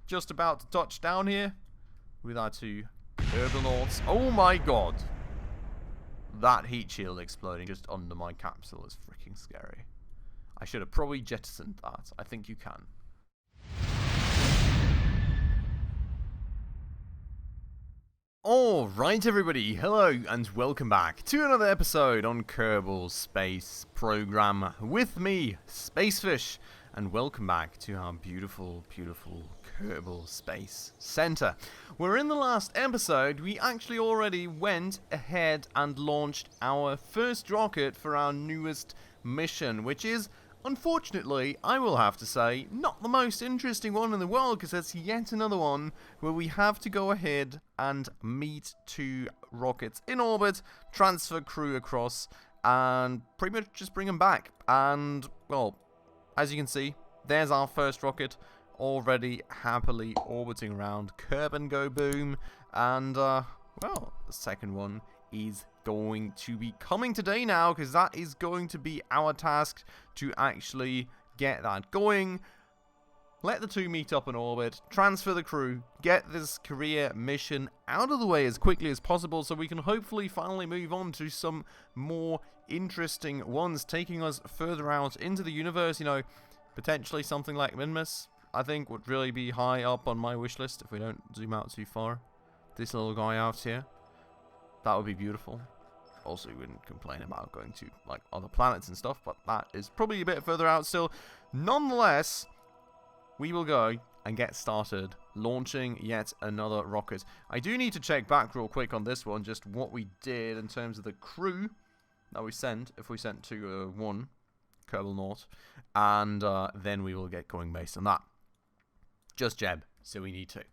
just about to touch down here with our two Kerbinauts. Oh my god. That heat shield exploding just under my capsule is freaking scary. I should have probably jettisoned that. I think you can. Alright everybody, hello and welcome back to another episode on Kerbal Space Program with me, Spacefish, and welcome back to our beautiful, beautiful Kerbal Space Center. Where in the last episode, we actually already went ahead and launched our first rocket for our newest mission, which is, unfortunately, I will have to say, not the most interesting one in the world, because it's yet another one where we have to go ahead and meet two rockets in orbit, transfer crew across, and pretty much just bring them back. And, well, as you can see, there's our first rocket already happily orbiting around Kerbin Go Boom, and, well, the second one is going to be coming today now, because that is going to be our task to actually get that going. Let the two meet up in orbit, transfer the crew, get this career mission out of the way as quickly as possible so we can hopefully finally move on to some more interesting ones, taking us further out into the universe. You know, potentially something like Minmus, I think, would really be high up on my wish list if we don't zoom out too far. This little guy out here, that would be beautiful. Also, we wouldn't complain about going to, like, other planets and stuff, but that is probably a bit further out still. Nonetheless, we will go and get started launching yet another rocket. I do need to check back real quick on this one, just what we did in terms of the crew that we sent, if we sent to one Kerbal, and then we will get going based on that. Just Jeb, so we need to.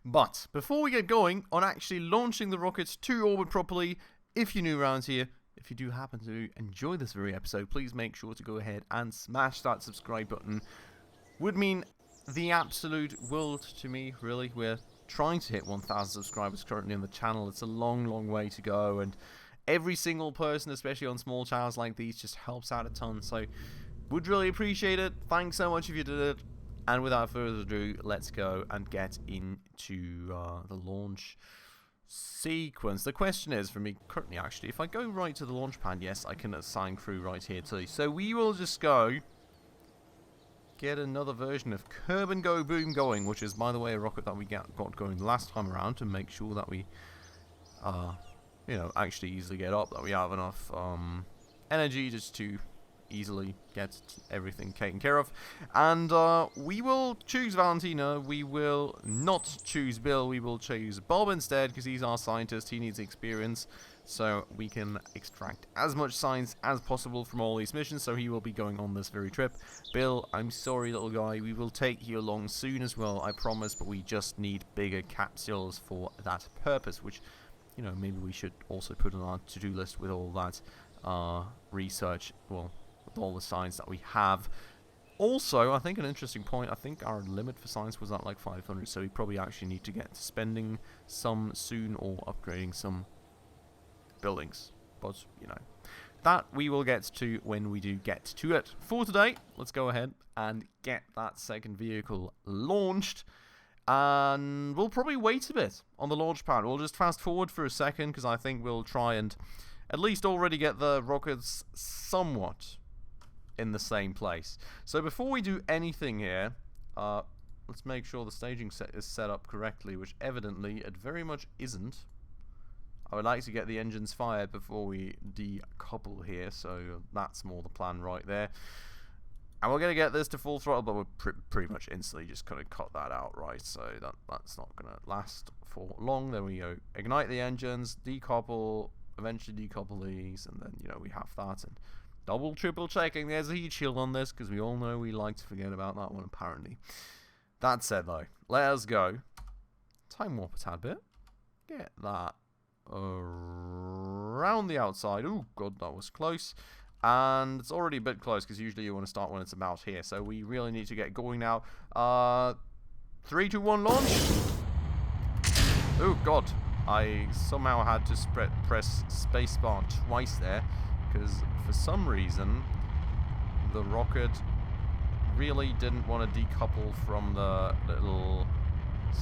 But before we get going on actually launching the rockets to orbit properly, if you're new around here, if you do happen to enjoy this very episode, please make sure to go ahead and smash that subscribe button. Would mean the absolute world to me, really. We're trying to hit 1,000 subscribers currently on the channel. It's a long, long way to go, and every single person, especially on small channels like these, just helps out a ton. So, would really appreciate it. Thanks so much if you did it. And without further ado, let's go and get into the launch sequence. The question is, for me currently actually, if I go right to the launch pad, yes, I can assign crew right here too. So we will just go get another version of Kerbin Go Boom going, which is, by the way, a rocket that we got going the last time around to make sure that we, you know, actually easily get up, that we have enough energy just to easily get everything taken care of. And we will choose Valentina. We will not choose Bill. We will choose Bob instead, because he's our scientist. He needs experience, so we can extract as much science as possible from all these missions. So he will be going on this very trip. Bill, I'm sorry, little guy, we will take you along soon as well, I promise, but we just need bigger capsules for that purpose, which, you know, maybe we should also put on our to-do list with all that research, well, with all the science that we have. Also, I think an interesting point, I think our limit for science was at like 500, so we probably actually need to get to spending some soon or upgrading some buildings. But, you know, that we will get to when we do get to it. For today, let's go ahead and get that second vehicle launched. And we'll probably wait a bit on the launch pad. We'll just fast forward for a second, because I think we'll try and at least already get the rockets somewhat in the same place. So before we do anything here, let's make sure the staging set is set up correctly, which evidently it very much isn't. I would like to get the engines fired before we decouple here, so that's more the plan right there. And we're going to get this to full throttle, but we're pretty much instantly just going to cut that out, right? So that's not going to last for long. Then we go ignite the engines, decouple, eventually decouple these, and then, you know, we have that. And double, triple checking. There's a heat shield on this, because we all know we like to forget about that one, apparently. That said, though, let us go. Time warp a tad bit. Get that around the outside. Oh, God, that was close. And it's already a bit close, because usually you want to start when it's about here. So we really need to get going now. 3, 2, 1, launch. Oh, God. I somehow had to press spacebar twice there, because for some reason the rocket really didn't want to decouple from the little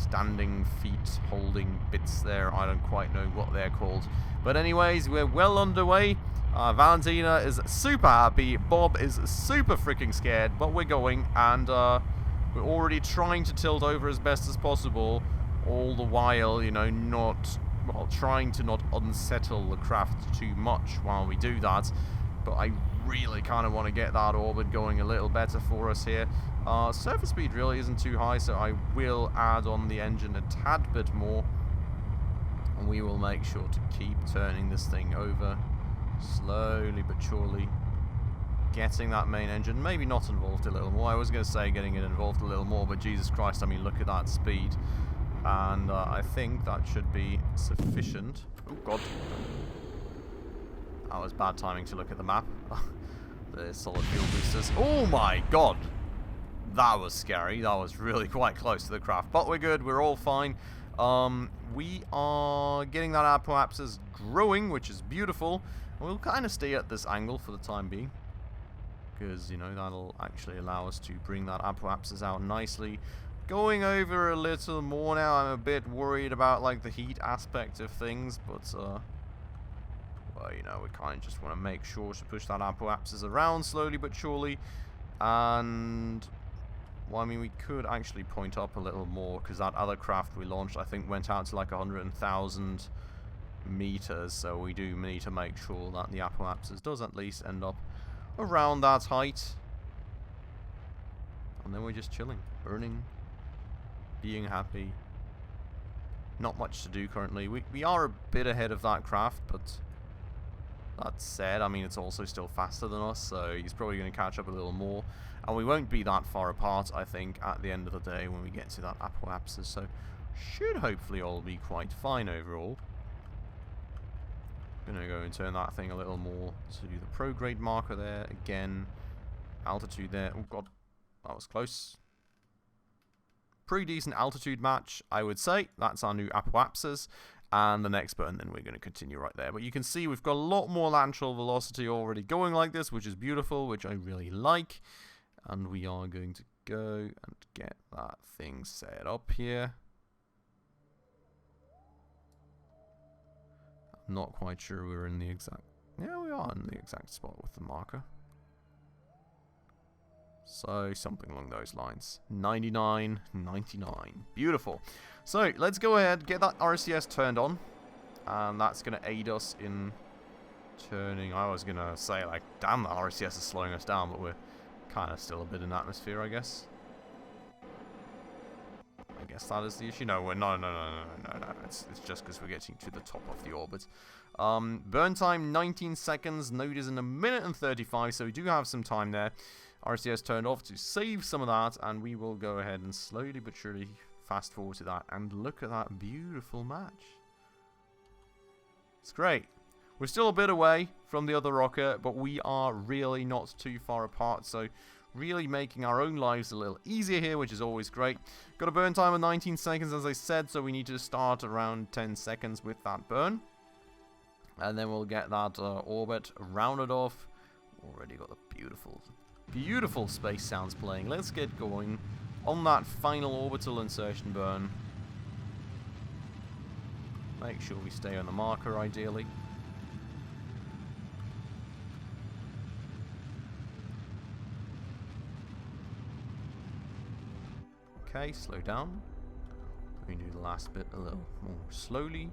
standing feet holding bits there. I don't quite know what they're called. But anyways, we're well underway. Valentina is super happy. Bob is super freaking scared, but we're going, and we're already trying to tilt over as best as possible, all the while, you know, trying to not unsettle the craft too much while we do that. But I really kind of want to get that orbit going a little better for us here. Surface speed really isn't too high, so I will add on the engine a tad bit more, and we will make sure to keep turning this thing over slowly but surely, getting that main engine maybe not involved a little more. I was going to say getting it involved a little more, but Jesus Christ, I mean, look at that speed. And I think that should be sufficient. Oh god, that was bad timing to look at the map. The solid fuel boosters. Oh my god, that was scary. That was really quite close to the craft, but we're good, we're all fine. We are getting that apoapsis growing, which is beautiful. We'll kind of stay at this angle for the time being, because, you know, that'll actually allow us to bring that apoapsis out nicely. Going over a little more now. I'm a bit worried about, like, the heat aspect of things, but, well, you know, we kind of just want to make sure to push that apoapsis around slowly but surely. And, well, I mean, we could actually point up a little more, because that other craft we launched, I think, went out to like 100,000 meters, so we do need to make sure that the apoapsis does at least end up around that height. And then we're just chilling, burning, being happy. Not much to do currently. We are a bit ahead of that craft, but that said, I mean, it's also still faster than us, so he's probably going to catch up a little more. And we won't be that far apart, I think, at the end of the day when we get to that apoapsis, so should hopefully all be quite fine overall. Gonna go and turn that thing a little more to the prograde marker there. Again, altitude there. Oh god, that was close. Pretty decent altitude match, I would say. That's our new apoapsis. And the next button, then we're going to continue right there. But you can see we've got a lot more lateral velocity already going like this, which is beautiful, which I really like. And we are going to go and get that thing set up here. I'm not quite sure we're in the exact... Yeah, we are in the exact spot with the marker. So, something along those lines. 99, 99. Beautiful. So, let's go ahead, get that RCS turned on. And that's going to aid us in turning... I was going to say, like, damn, that RCS is slowing us down, but we're kind of still a bit in atmosphere, I guess. I guess that is the issue. No, no. It's just because we're getting to the top of the orbit. Burn time, 19 seconds. Node is in 1 minute and 35, so we do have some time there. RCS turned off to save some of that, and we will go ahead and slowly but surely fast forward to that. And look at that beautiful match. It's great. We're still a bit away from the other rocket, but we are really not too far apart, so really making our own lives a little easier here, which is always great. Got a burn time of 19 seconds, as I said, so we need to start around 10 seconds with that burn. And then we'll get that orbit rounded off. Already got the beautiful, beautiful space sounds playing. Let's get going on that final orbital insertion burn. Make sure we stay on the marker, ideally. Okay, slow down. We can do the last bit a little more slowly.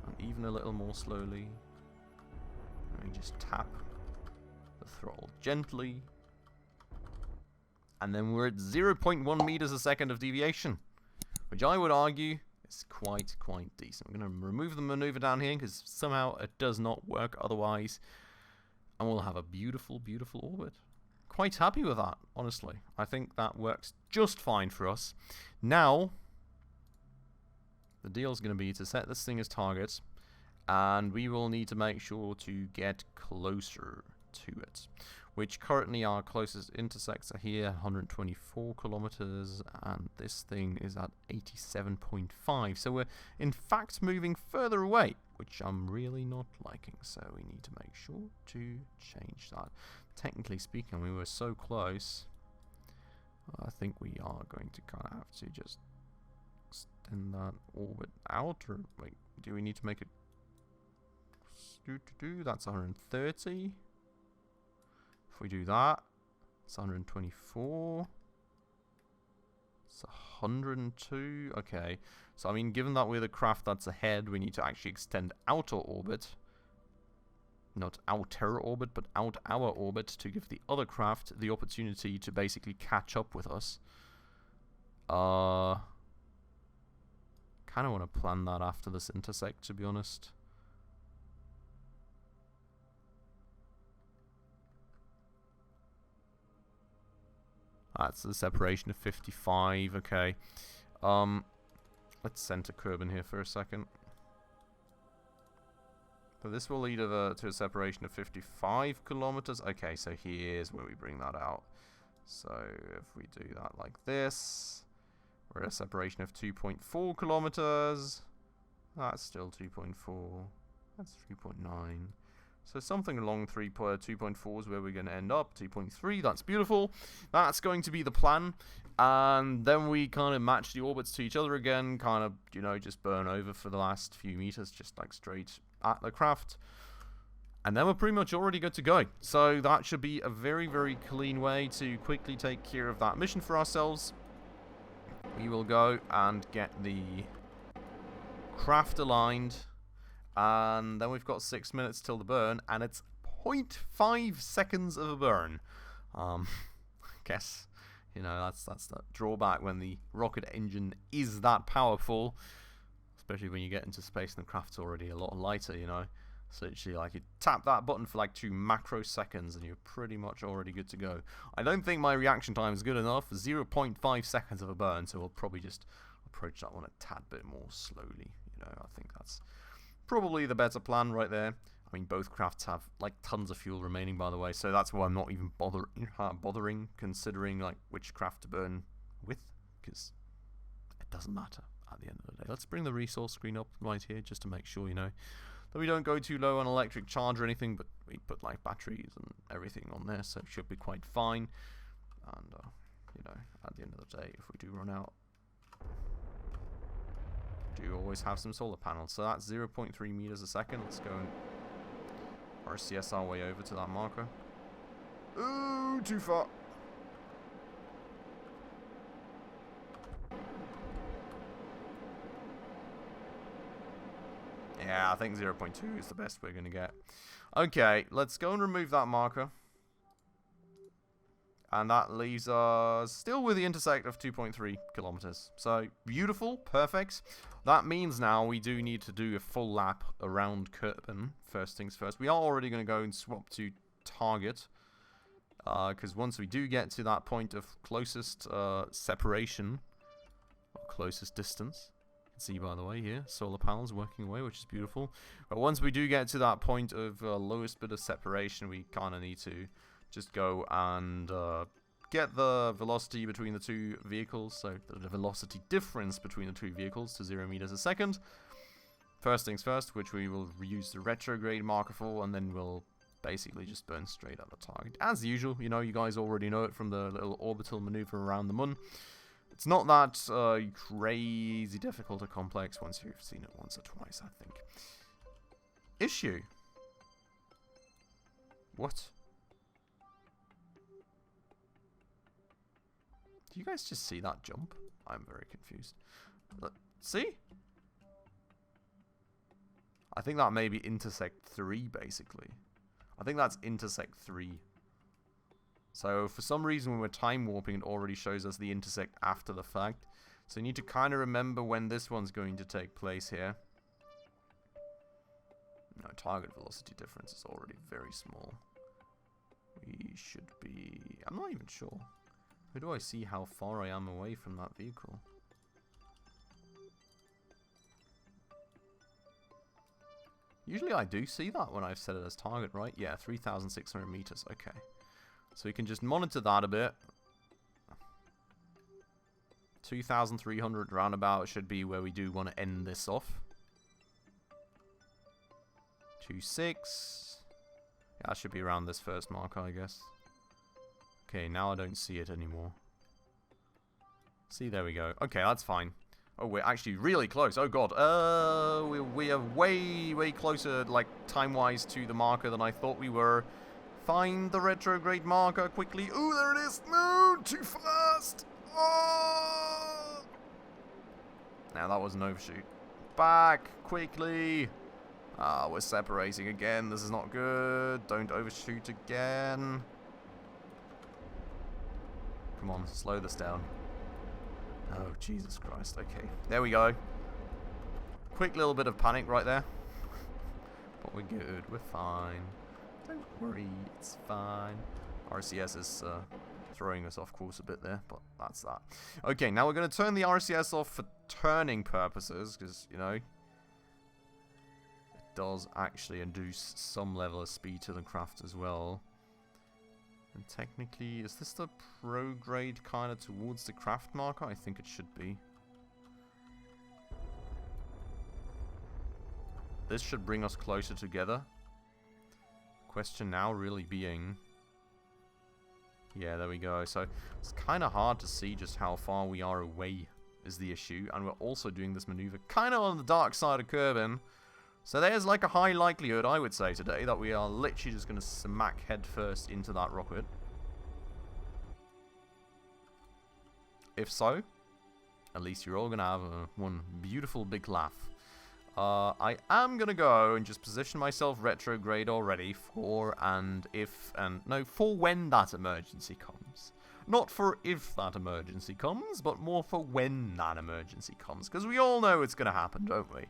And even a little more slowly. And we just tap the throttle gently. And then we're at 0.1 meters a second of deviation, which I would argue is quite decent. I'm going to remove the maneuver down here because somehow it does not work otherwise. And we'll have a beautiful, beautiful orbit. Quite happy with that, honestly. I think that works just fine for us. Now, the deal is going to be to set this thing as target, and we will need to make sure to get closer to it, which currently our closest intersects are here, 124 kilometers, and this thing is at 87.5. So we're in fact moving further away, which I'm really not liking. So we need to make sure to change that. Technically speaking, we were so close. I think we are going to kind of have to just extend that orbit out, or wait, do we need to make it? That's 130. If we do that, it's 124. It's 102. Okay, so I mean, given that we're the craft that's ahead, we need to actually extend outer orbit. Not outer orbit, but out our orbit to give the other craft the opportunity to basically catch up with us. Kind of want to plan that after this intersect, to be honest. That's the separation of 55, okay. Let's center Kerbin here for a second. So this will lead to a separation of 55 kilometers. Okay, so here's where we bring that out. So if we do that like this, we're at a separation of 2.4 kilometers. That's still 2.4. That's 3.9. So something along 2.4 is where we're going to end up. 2.3, that's beautiful. That's going to be the plan. And then we kind of match the orbits to each other again. Kind of, you know, just burn over for the last few meters, just like straight at the craft. And then we're pretty much already good to go. So that should be a very, very clean way to quickly take care of that mission for ourselves. We will go and get the craft aligned. And then we've got 6 minutes till the burn, and it's 0.5 seconds of a burn. I guess, you know, that's the drawback when the rocket engine is that powerful, especially when you get into space and the craft's already a lot lighter, you know. So literally, like, you tap that button for like 2 macro seconds and you're pretty much already good to go. I don't think my reaction time is good enough. 0.5 seconds of a burn, so we'll probably just approach that one a tad bit more slowly. You know, I think that's probably the better plan right there. I mean, both crafts have like tons of fuel remaining, by the way, so that's why I'm not even bothering considering like which craft to burn with, because it doesn't matter at the end of the day. Let's bring the resource screen up right here just to make sure, you know, that we don't go too low on electric charge or anything, but we put like batteries and everything on there, so it should be quite fine. And you know, at the end of the day, if we do run out, do always have some solar panels. So that's 0.3 meters a second. Let's go and RCS our way over to that marker. Ooh, too far. Yeah, I think 0.2 is the best we're going to get. Okay, let's go and remove that marker. And that leaves us still with the intersect of 2.3 kilometers. So, beautiful, perfect. That means now we do need to do a full lap around Kerbin, first things first. We are already going to go and swap to target. Because once we do get to that point of closest separation, or closest distance, you can see by the way here, solar panels working away, which is beautiful. But once we do get to that point of lowest bit of separation, we kind of need to just go and get the velocity between the two vehicles, so the velocity difference between the two vehicles to 0 meters a second. First things first, which we will use the retrograde marker for, and then we'll basically just burn straight at the target. As usual, you know, you guys already know it from the little orbital maneuver around the moon. It's not that crazy difficult or complex once you've seen it once or twice, I think. Issue. What? Do you guys just see that jump? I'm very confused. See? I think that may be intersect 3, basically. I think that's intersect 3. So, for some reason, when we're time warping, it already shows us the intersect after the fact. So, you need to kind of remember when this one's going to take place here. No, target velocity difference is already very small. We should be... I'm not even sure. Where do I see how far I am away from that vehicle? Usually I do see that when I've set it as target, right? Yeah, 3,600 meters. Okay. So we can just monitor that a bit. 2,300 roundabout should be where we do want to end this off. 2.6. Yeah, that should be around this first marker, I guess. Okay, now I don't see it anymore. See, there we go. Okay, that's fine. Oh, we're actually really close. Oh, God. We are way, way closer, like, time-wise to the marker than I thought we were. Find the retrograde marker quickly. Ooh, there it is. No, too fast. Oh! Now, that was an overshoot. Back, quickly. Ah, we're separating again. This is not good. Don't overshoot again. Come on, slow this down. Oh, Jesus Christ. Okay, there we go. Quick little bit of panic right there. But we're good. We're fine. Don't worry. It's fine. RCS is throwing us off course a bit there, but that's that. Okay, now we're going to turn the RCS off for turning purposes, because, you know, it does actually induce some level of speed to the craft as well. And technically, is this the prograde kind of towards the craft marker? I think it should be. This should bring us closer together. Question now really being... Yeah, there we go. So, it's kind of hard to see just how far we are away is the issue. And we're also doing this maneuver kind of on the dark side of Kerbin. So there's like a high likelihood, I would say today, that we are literally just going to smack headfirst into that rocket. If so, at least you're all going to have one beautiful big laugh. I am going to go and just position myself retrograde already for for when that emergency comes. Not for if that emergency comes, but more for when that emergency comes. Because we all know it's going to happen, don't we?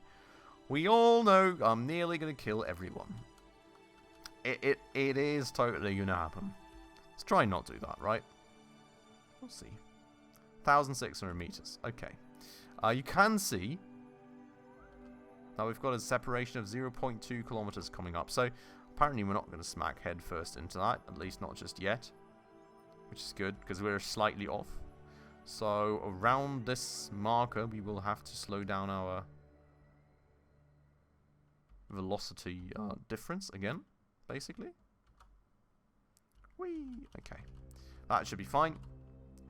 We all know I'm nearly going to kill everyone. It is totally going to happen. Let's try and not do that, right? We'll see. 1,600 meters. Okay. You can see that we've got a separation of 0.2 kilometers coming up. So apparently we're not going to smack head first into that. At least not just yet. Which is good because we're slightly off. So around this marker we will have to slow down our velocity difference again, basically. Whee! Okay. That should be fine.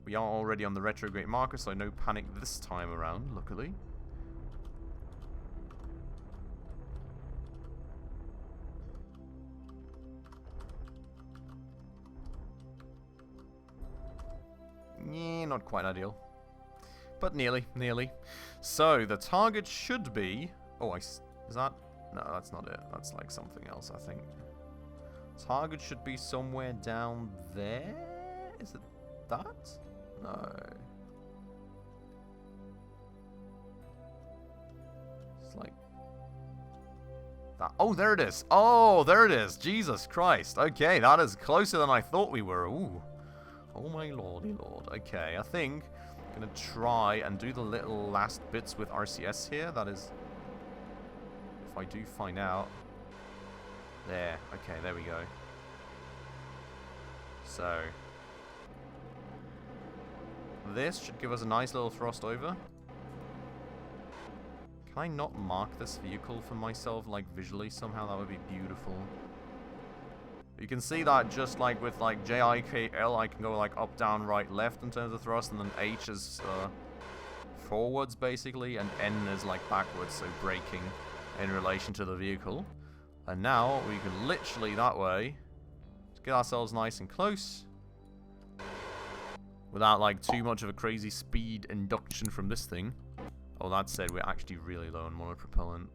We are already on the retrograde marker, so no panic this time around, luckily. Yeah, not quite ideal. But nearly, nearly. So, the target should be... Oh, is that... No, that's not it. That's like something else, I think. Target should be somewhere down there? Is it that? No. It's like... that. Oh, there it is. Oh, there it is. Jesus Christ. Okay, that is closer than I thought we were. Ooh. Oh my lordy lord. Okay, I think I'm going to try and do the little last bits with RCS here. That is... if I do find out. There. Okay, there we go. So. This should give us a nice little thrust over. Can I not mark this vehicle for myself, like, visually somehow? That would be beautiful. You can see that just like with, like, JIKL, I can go, like, up, down, right, left in terms of thrust, and then H is forwards, basically, and N is, like, backwards, so braking in relation to the vehicle. And now we can literally that way just get ourselves nice and close without like too much of a crazy speed induction from this thing. Oh, that said, we're actually really low on monopropellant.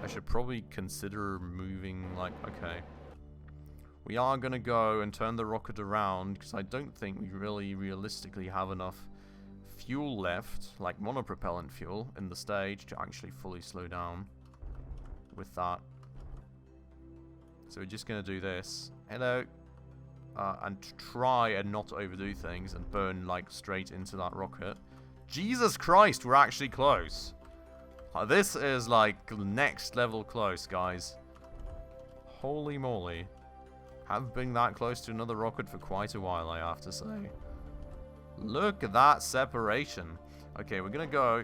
I should probably consider moving, like, okay. We are gonna go and turn the rocket around because I don't think we really realistically have enough fuel left, like monopropellant fuel, in the stage to actually fully slow down with that. So we're just going to do this. Hello. And try and not overdo things and burn, like, straight into that rocket. Jesus Christ, we're actually close. This is, like, next level close, guys. Holy moly. Have been that close to another rocket for quite a while, I have to say. Look at that separation. Okay, we're going to go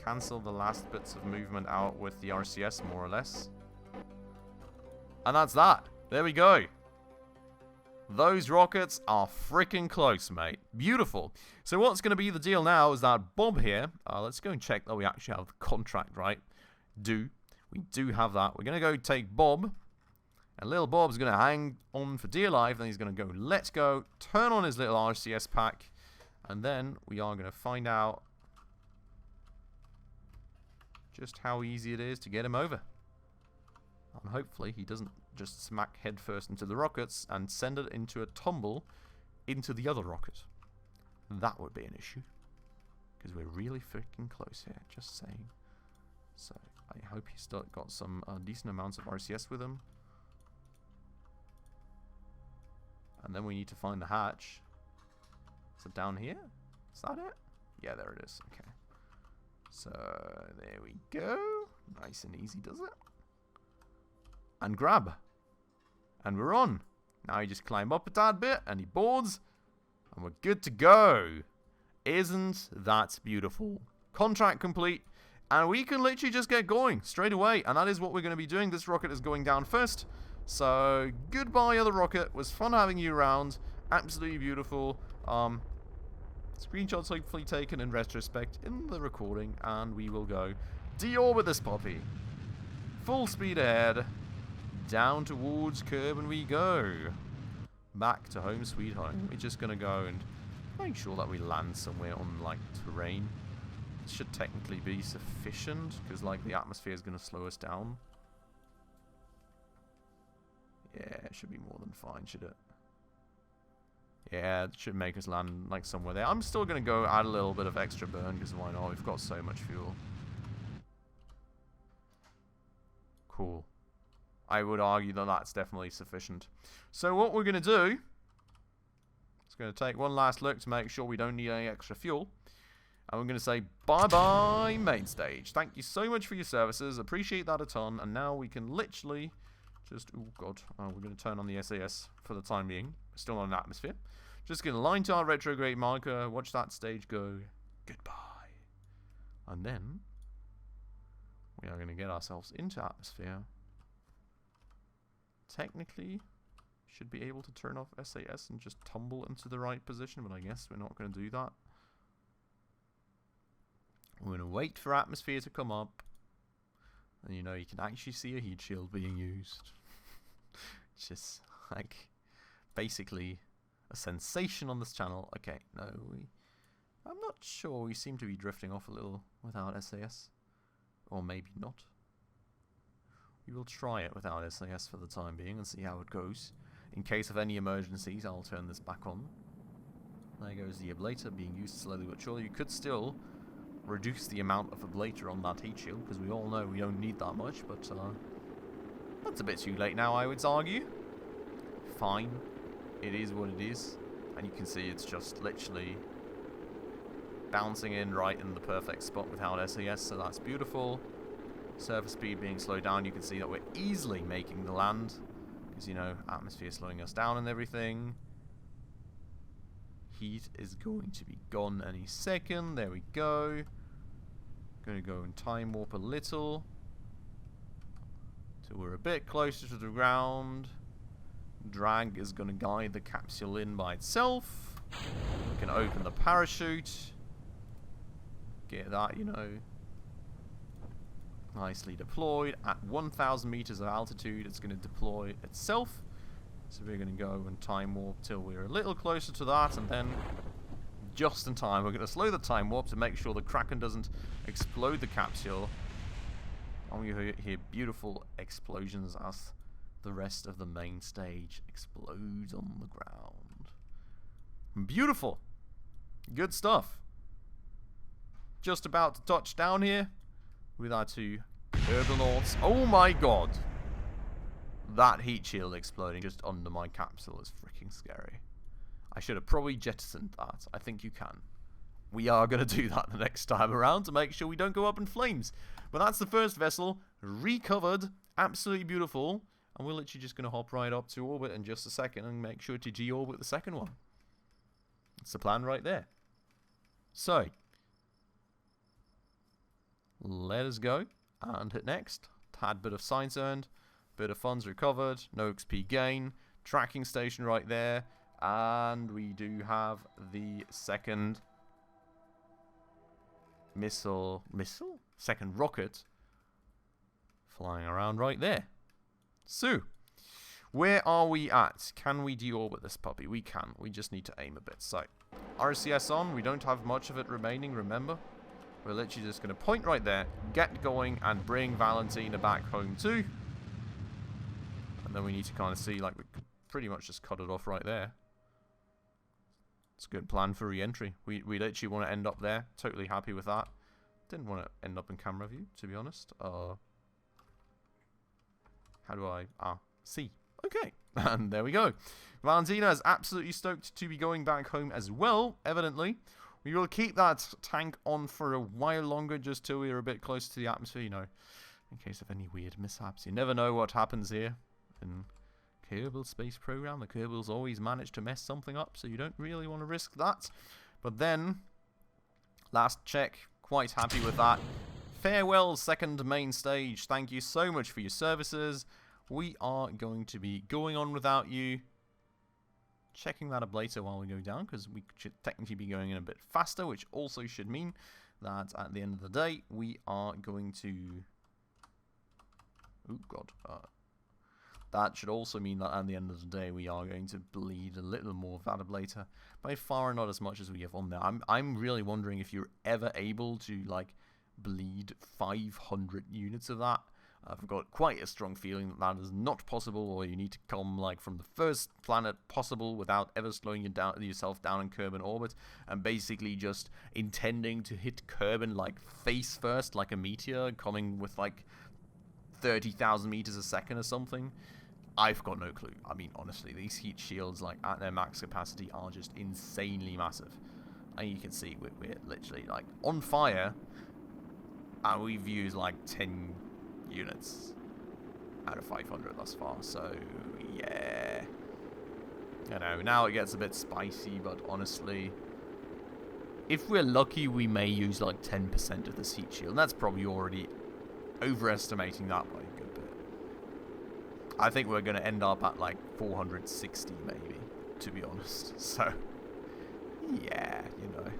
cancel the last bits of movement out with the RCS, more or less. And that's that. There we go. Those rockets are freaking close, mate. Beautiful. So what's going to be the deal now is that Bob here, let's go and check that we actually have the contract right. We do have that. We're going to go take Bob, and little Bob's going to hang on for dear life, then he's going to go, let's go, turn on his little RCS pack, and then we are going to find out just how easy it is to get him over. And hopefully he doesn't just smack headfirst into the rockets and send it into a tumble into the other rocket. That would be an issue. Because we're really freaking close here, just saying. So, I hope he's still got some decent amounts of RCS with him. And then we need to find the hatch. Is it down here? Is that it? Yeah, there it is. Okay. So, there we go. Nice and easy, does it? And grab. And we're on. Now you just climb up a tad bit and he boards. And we're good to go. Isn't that beautiful? Contract complete. And we can literally just get going straight away. And that is what we're going to be doing. This rocket is going down first. So, goodbye other rocket. Was fun having you around. Absolutely beautiful. Screenshots hopefully taken in retrospect in the recording. And we will go deorbit this puppy. Full speed ahead. Down towards Kerbin we go. Back to home sweet home. We're just going to go and make sure that we land somewhere on, like, terrain. It should technically be sufficient, because, like, the atmosphere is going to slow us down. Yeah, it should be more than fine, should it? Yeah, it should make us land, like, somewhere there. I'm still going to go add a little bit of extra burn, because why not? We've got so much fuel. Cool. I would argue that that's definitely sufficient. So what we're going to do is going to take one last look to make sure we don't need any extra fuel. And we're going to say bye-bye main stage. Thank you so much for your services. Appreciate that a ton. And now we can literally just... Oh, God. We're going to turn on the SAS for the time being. We're still on an atmosphere. Just going to line to our retrograde marker. Watch that stage go. Goodbye. And then we are going to get ourselves into atmosphere. Technically, should be able to turn off SAS and just tumble into the right position, but I guess we're not going to do that. We're going to wait for atmosphere to come up, and you know, you can actually see a heat shield being used. It's just, like, basically a sensation on this channel. Okay, no, I'm not sure, we seem to be drifting off a little without SAS. Or maybe not. We will try it without SAS for the time being and see how it goes. In case of any emergencies, I'll turn this back on. There goes the ablator being used slowly but surely. You could still reduce the amount of ablator on that heat shield, because we all know we don't need that much, but that's a bit too late now, I would argue. Fine. It is what it is. And you can see it's just literally bouncing in right in the perfect spot without SAS, so that's beautiful. Surface speed being slowed down, you can see that we're easily making the land, because, you know, atmosphere slowing us down and everything. Heat is going to be gone any second. There we go. Going to go and time warp a little till we're a bit closer to the ground. Drag is going to guide the capsule in by itself. We can open the parachute. Get that, you know, nicely deployed. At 1,000 meters of altitude, it's going to deploy itself. So we're going to go and time warp till we're a little closer to that, and then just in time, we're going to slow the time warp to make sure the Kraken doesn't explode the capsule. And we hear beautiful explosions as the rest of the main stage explodes on the ground. Beautiful. Good stuff. Just about to touch down here with our two Kerbinauts. Oh my god. That heat shield exploding just under my capsule is freaking scary. I should have probably jettisoned that. I think you can. We are going to do that the next time around to make sure we don't go up in flames. But that's the first vessel. Recovered. Absolutely beautiful. And we're literally just going to hop right up to orbit in just a second and make sure to G-orbit the second one. That's the plan right there. So, let us go and hit next. Tad bit of science earned. Bit of funds recovered. No XP gain. tracking station right there. And we do have the second second rocket flying around right there. So, where are we at? Can we deorbit this puppy? We can. We just need to aim a bit. So, RCS on. We don't have much of it remaining, remember? We're literally just going to point right there, get going, and bring Valentina back home too. And then we need to kind of see, like, we could pretty much just cut it off right there. It's a good plan for re-entry. We literally want to end up there. Totally happy with that. Didn't want to end up in camera view, to be honest. How do I... C. Okay. And there we go. Valentina is absolutely stoked to be going back home as well, evidently. We will keep that tank on for a while longer, just till we are a bit closer to the atmosphere, you know, in case of any weird mishaps. You never know what happens here in Kerbal Space Program. The Kerbals always manage to mess something up, so you don't really want to risk that. But then, last check, quite happy with that. Farewell, second main stage. Thank you so much for your services. We are going to be going on without you. Checking that ablator while we go down, because we should technically be going in a bit faster, which also should mean that at the end of the day, we are going to... Oh, God. That should also mean that at the end of the day, we are going to bleed a little more of that ablator. By far not as much as we have on there. I'm really wondering if you're ever able to, like, bleed 500 units of that. I've got quite a strong feeling that that is not possible, or you need to come like from the first planet possible without ever slowing yourself down in Kerbin orbit, and basically just intending to hit Kerbin like face first, like a meteor coming with like 30,000 meters a second or something. I've got no clue. I mean, honestly, these heat shields, like at their max capacity, are just insanely massive. And you can see we're literally like on fire, and we've used like 10 units out of 500 thus far, so yeah. I know, now it gets a bit spicy, but honestly, if we're lucky, we may use like 10% of this heat shield. And that's probably already overestimating that by a good bit. I think we're going to end up at like 460 maybe, to be honest. So, yeah, you know.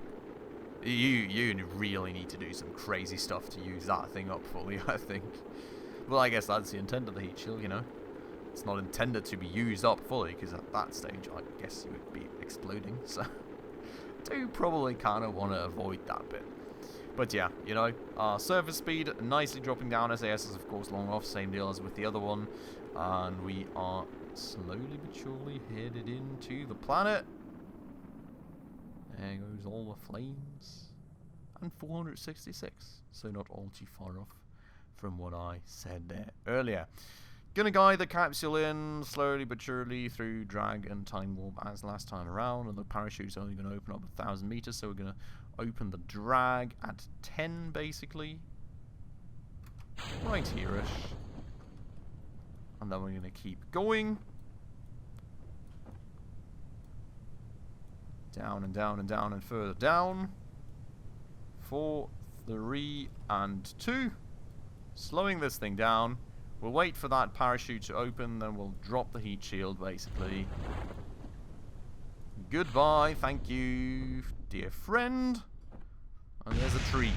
You really need to do some crazy stuff to use that thing up fully, I think. Well, I guess that's the intent of the heat shield, you know. It's not intended to be used up fully, because at that stage, I guess you would be exploding. So, do probably kind of want to avoid that bit. But yeah, you know, surface speed nicely dropping down. SAS is, of course, long off. Same deal as with the other one. And we are slowly but surely headed into the planet. There goes all the flames. And 466. So not all too far off from what I said there earlier. Gonna guide the capsule in slowly but surely through drag and time warp as last time around. And the parachute's only going to open up 1,000 meters. So we're going to open the drag at 10 basically. Right here-ish. And then we're going to keep going. Down and down and down and further down. 4, 3, and 2. Slowing this thing down. We'll wait for that parachute to open, then we'll drop the heat shield, basically. Goodbye, thank you, dear friend. And there's a tree.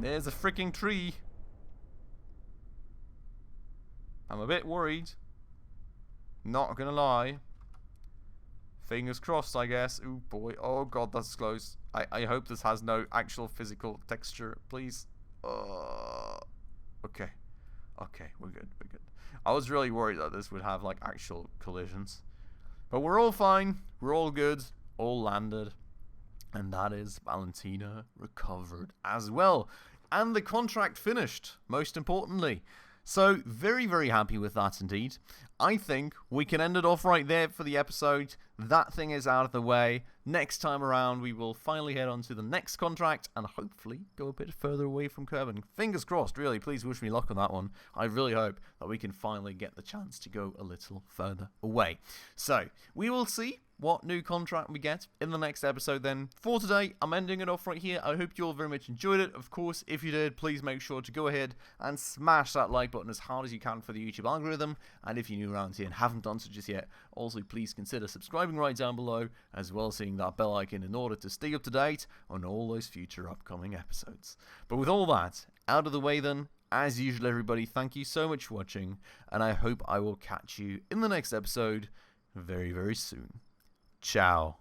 There's a freaking tree. I'm a bit worried. Not gonna lie. Fingers crossed, I guess. Ooh, boy. Oh, God, that's close. I hope this has no actual physical texture, please. Okay. Okay, we're good, we're good. I was really worried that this would have, like, actual collisions. But we're all fine. We're all good. All landed. And that is Valentina recovered as well. And the contract finished, most importantly. So, very, very happy with that indeed. I think we can end it off right there for the episode. That thing is out of the way. Next time around, we will finally head on to the next contract and hopefully go a bit further away from Kerbin. Fingers crossed, really. Please wish me luck on that one. I really hope that we can finally get the chance to go a little further away. So, we will see what new contract we get in the next episode then. For today, I'm ending it off right here. I hope you all very much enjoyed it. Of course, if you did, please make sure to go ahead and smash that like button as hard as you can for the YouTube algorithm. And if you're new around here and haven't done so just yet, also please consider subscribing right down below, as well as hitting that bell icon in order to stay up to date on all those future upcoming episodes. But with all that out of the way then, as usual everybody, thank you so much for watching, and I hope I will catch you in the next episode very, very soon. Ciao.